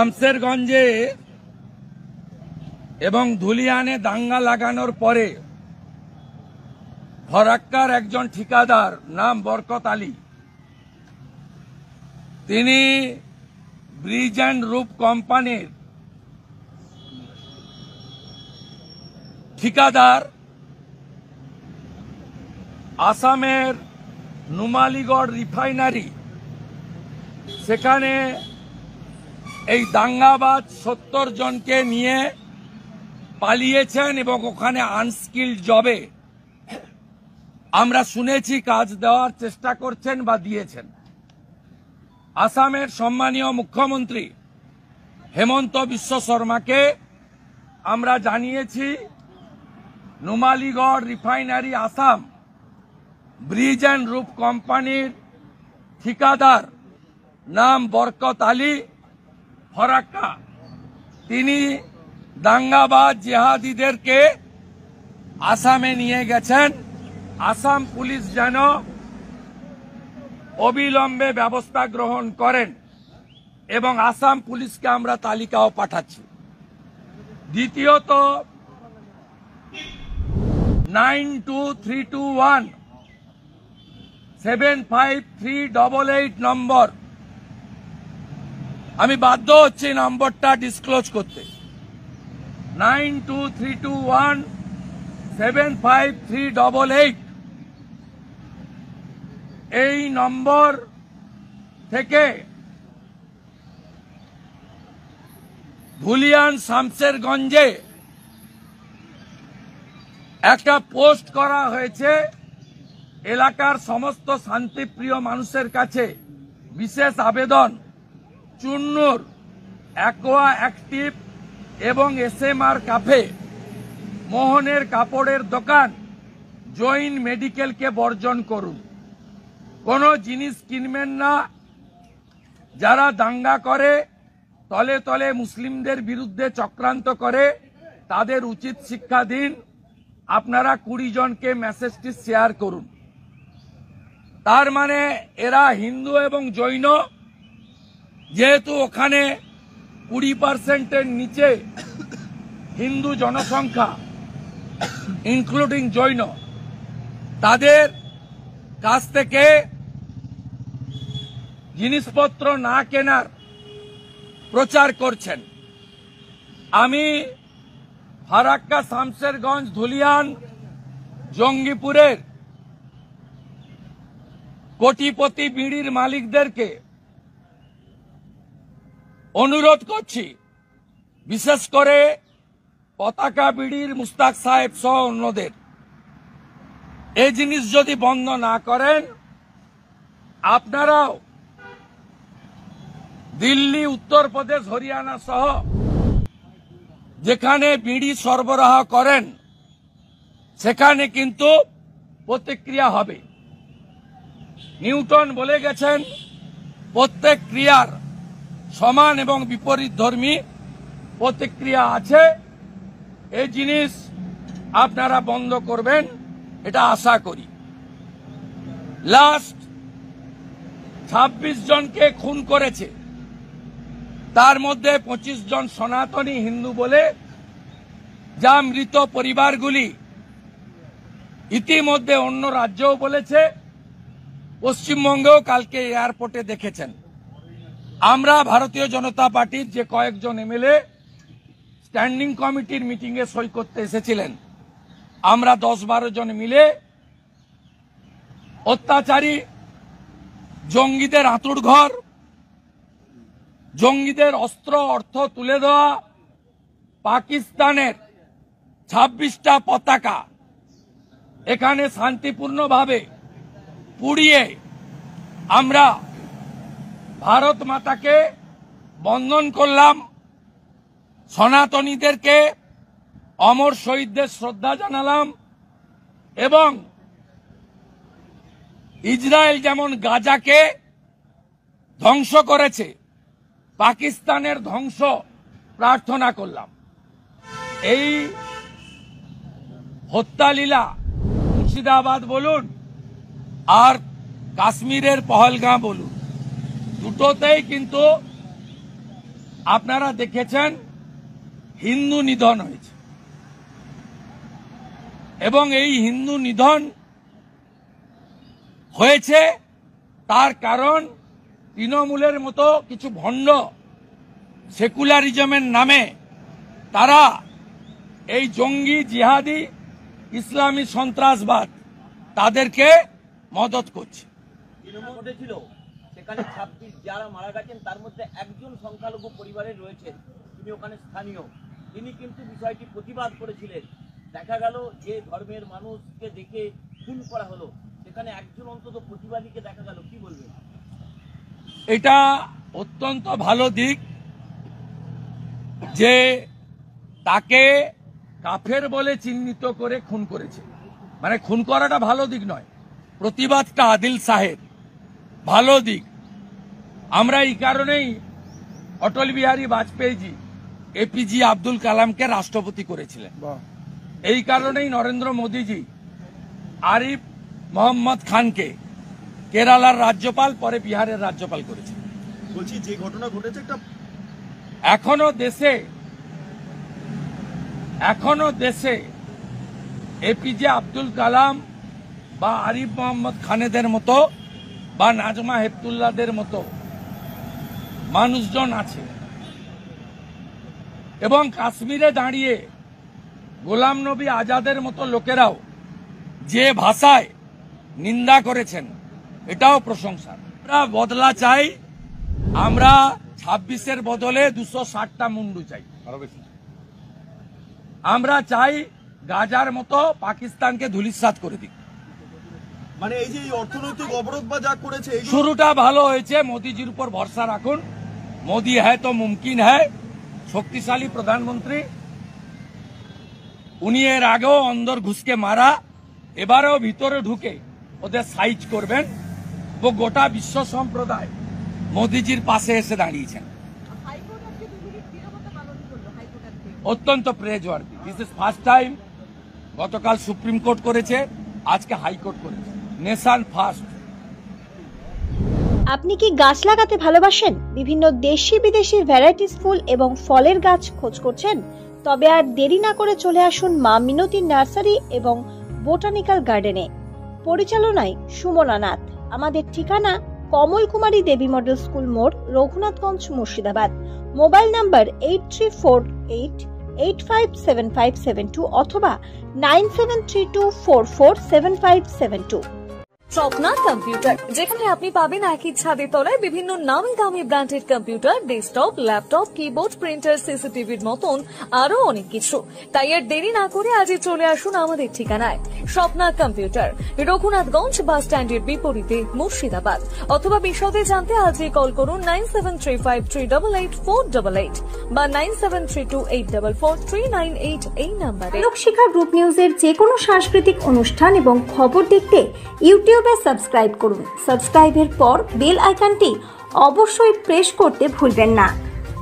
শামসেরগঞ্জে এবং ধুলিয়ানে দাঙ্গা লাগানোর পরে ফরাক্কার একজন ঠিকাদার নাম বরকত আলী, তিনি ব্রিজ অ্যান্ড রুফ কোম্পানির ঠিকাদার আসামের নুমালীগড় রিফাইনারি, সেখানে এই দাঙ্গাবাজ 70 জনকে নিয়ে পালিয়েছেন এবং ওখানে আনস্কিল্ড জবে আমরা শুনেছি কাজ দেওয়ার চেষ্টা করছেন বা দিয়েছেন। আসামের সম্মানীয় মুখ্যমন্ত্রী হেমন্ত বিশ্ব শর্মাকে আমরা জানিয়েছি Numaligarh refinery Assam bridge and roof কোম্পানির ঠিকাদার নাম বরকত আলী ফরাক্কা, তিনি দাঙ্গাবাজ জিহাদিদেরকে আসামে নিয়ে গেছেন। আসাম পুলিশ যেন অবিলম্বে ব্যবস্থা গ্রহণ করেন এবং আসাম পুলিশকে আমরা তালিকাও পাঠাচ্ছি। দ্বিতীয়ত 9232175388 নম্বর, আমি বাধ্য হচ্ছি নম্বরটা ডিসক্লোজ করতে। 9232175388 এই নম্বর থেকে ধুলিয়ান শামসেরগঞ্জে একটা পোস্ট করা হয়েছে। এলাকার সমস্ত শান্তিপ্রিয় মানুষের কাছে বিশেষ আবেদন, চুন্নুর, অ্যাকোয়া অ্যাক্টিভ এবং এসএমআর কাফে, মোহনের কাপড়ের দোকান, জৈন মেডিকেলকে বর্জন করুন। কোনো জিনিস কিনবেন না। যারা দাঙ্গা করে, তলে তলে মুসলিমদের বিরুদ্ধে চক্রান্ত করে, তাদের উচিত শিক্ষা দিন। আপনারা 20 জনকে মেসেজটি শেয়ার করুন। তার মানে এরা হিন্দু এবং জৈন, যেহেতু ওখানে 20% নিচে হিন্দু জনসংখ্যা ইনক্লুডিং জৈন, তাদের কাছ থেকে জিনিসপত্র না কেনার প্রচার করছেন। আমি ফারাক্কা, শামসেরগঞ্জ, ধুলিয়ান, জঙ্গিপুরের কোটিপতি বিড়ির মালিকদেরকে অনুরোধ করছি, বিশেষ করে পতাকা বিড়ির মুস্তাক সাহেব সহ অন্যদের, এই জিনিস যদি বন্ধ না করেন, আপনারাও দিল্লি, উত্তরপ্রদেশ, হরিয়ানা সহ যেখানে বিড়ি সরবরাহ করেন সেখানে কিন্তু প্রতিক্রিয়া হবে। নিউটন বলে গেছেন, প্রত্যেক ক্রিয়ার সমান এবং বিপরীত ধর্মী প্রতিক্রিয়া আছে। এই জিনিস আপনারা বন্ধ করবেন, এটা আশা করি। লাস্ট 26 জনকে খুন করেছে, তার মধ্যে 25 জন সনাতনী হিন্দু বলে, যা মৃত পরিবারগুলি ইতিমধ্যে অন্য রাজ্যও বলেছে, পশ্চিমবঙ্গেও কালকে এয়ারপোর্টে দেখেছেন। আমরা ভারতীয় জনতা পার্টির যে কয়েকজন এমএলএ স্ট্যান্ডিং কমিটির মিটিংয়ে সই করতে এসেছিলেন, আমরা 10-12 জন মিলে অত্যাচারী জঙ্গিদের আঁতুড়ঘর, জঙ্গিদের অস্ত্র অর্থ তুলে দেওয়া, পাকিস্তানের 26টা পতাকা এখানে শান্তিপূর্ণভাবে পুড়িয়ে আমরা ভারত মাতাকে বন্দন করলাম, সনাতনীদেরকে, অমর শহীদদের শ্রদ্ধা জানালাম এবং ইসরায়েল যেমন গাজাকে ধ্বংস করেছে, পাকিস্তানের ধ্বংস প্রার্থনা করলাম। এই হত্যালীলা মুর্শিদাবাদ বলুন আর কাশ্মীরের পহলগাঁও বলুন, দুটোতেই কিন্তু আপনারা দেখেছেন হিন্দু নিধন হয়েছে, এবং এই হিন্দু নিধন হয়েছে তার কারণ তৃণমূলের মতো কিছু ভণ্ড সেকুলারিজমের নামে তারা এই জঙ্গি জিহাদি ইসলামী সন্ত্রাসবাদ তাদেরকে মদত করছে। ঘটেছিল সেখানে 26 যারা মারা গেছেন তার মধ্যে একজন সংখ্যালঘু পরিবারের রয়েছেন, তিনি ওখানে স্থানীয়, তিনি কিন্তু বিষয়টি প্রতিবাদ করেছিলেন। দেখা গেল যে ধর্মের মানুষকে দেখে খুন করা হলো, সেখানে একজন অন্তত প্রতিবাদীকে দেখা গেল, কি বলবেন? এটা অত্যন্ত ভালো দিক যে তাকে কাফের বলে চিহ্নিত করে খুন করেছে, মানে খুন করাটা ভালো দিক নয়, প্রতিবাদটা আদিল সাহেব ভালো দিক। আমরা এই কারণেই অটল বিহারী বাজপেয়ীজি এপিজে আব্দুল কালামকে রাষ্ট্রপতি করেছিলেন, এই কারণেই নরেন্দ্র মোদীজি আরিফ মোহাম্মদ খানকে কেরালার রাজ্যপাল পরে বিহারের রাজ্যপাল করেছেন। বলছি যে ঘটনা ঘটেছে একটা এখনো দেশে এপিজে আব্দুল কালাম বা আরিফ মোহাম্মদ খানেদের মতো বা নাজমা হেপতুল্লাহদের মতো মানুষজন আছে, এবং কাশ্মীরে দাঁড়িয়ে গোলাম নবী আজাদের মতো লোকেরাও যে ভাষায় নিন্দা করেছেন, এটাও প্রশংসা। আমরা বদলা চাই, আমরা 26-এর বদলে 260টা মুন্ডু চাই, আমরা চাই গাজার মতো পাকিস্তানকে ধূলিসাৎ করে দিক। মানে এই যে অর্থনৈতিক অবরোধ বা যা করেছে, শুরুটা ভালো হয়েছে, মোদিজির উপর ভরসা রাখুন, মোদি হ্যায় তো মুমকিন হ্যায়, শক্তিশালী প্রধানমন্ত্রী, উনি এর আগেও অন্দর ঘুষকে মারা, এবারেও ভিতরে ঢুকে ওদের সাইজ করবেন, ও গোটা বিশ্ব সম্প্রদায় মোদিজির পাশে এসে দাঁড়িয়েছেন, অত্যন্ত প্রেজওয়ার্দি। দিস ইজ ফার্স্ট টাইম, গতকাল সুপ্রিম কোর্ট করেছে, আজকে হাইকোর্ট করেছে, নেশন ফার্স্ট। আপনি কি গাছ লাগাতে ভালোবাসেন? বিভিন্ন দেশি বিদেশি ভ্যারাইটিস ফুল এবং ফলের গাছ খোঁজ করছেন? তবে আর দেরি না করে চলে আসুন মা মিনতি নার্সারি এবং বোটানিক্যাল গার্ডেনে। পরিচালনায় সুমনা নাথ। আমাদের ঠিকানা কমল কুমারী দেবী মডেল স্কুল মোড়, রঘুনাথগঞ্জ, মুর্শিদাবাদ। মোবাইল নাম্বার 8348857572 অথবা 9732447572। স্বপ্না কম্পিউটার, যেখানে আপনি পাবেন একই ছাদের তলায় বিভিন্ন নামি দামি branded computer, desktop, laptop, keyboard, printer, সিসিটিভির মতন আরো অনেক কিছু। তাই আর দেরি না করে আজই চলে আসুন আমাদের ঠিকানায়। স্বপ্না কম্পিউটার, রঘুনাথগঞ্জ বাস স্ট্যান্ডের বিপরীতে, মুর্শিদাবাদ। অথবা বিশদে জানতে আজই কল করুন 9735388488 বা 9732844398 এই নাম্বারে। লোকশিক্ষা গ্রুপ নিউজের যে কোনো সাংস্কৃতিক অনুষ্ঠান এবং খবর দেখতে ইউটিউবে সাবস্ক্রাইব করুন। সাবস্ক্রাইবের পর বেল আইকনটি অবশ্যই প্রেস করতে ভুলবেন না।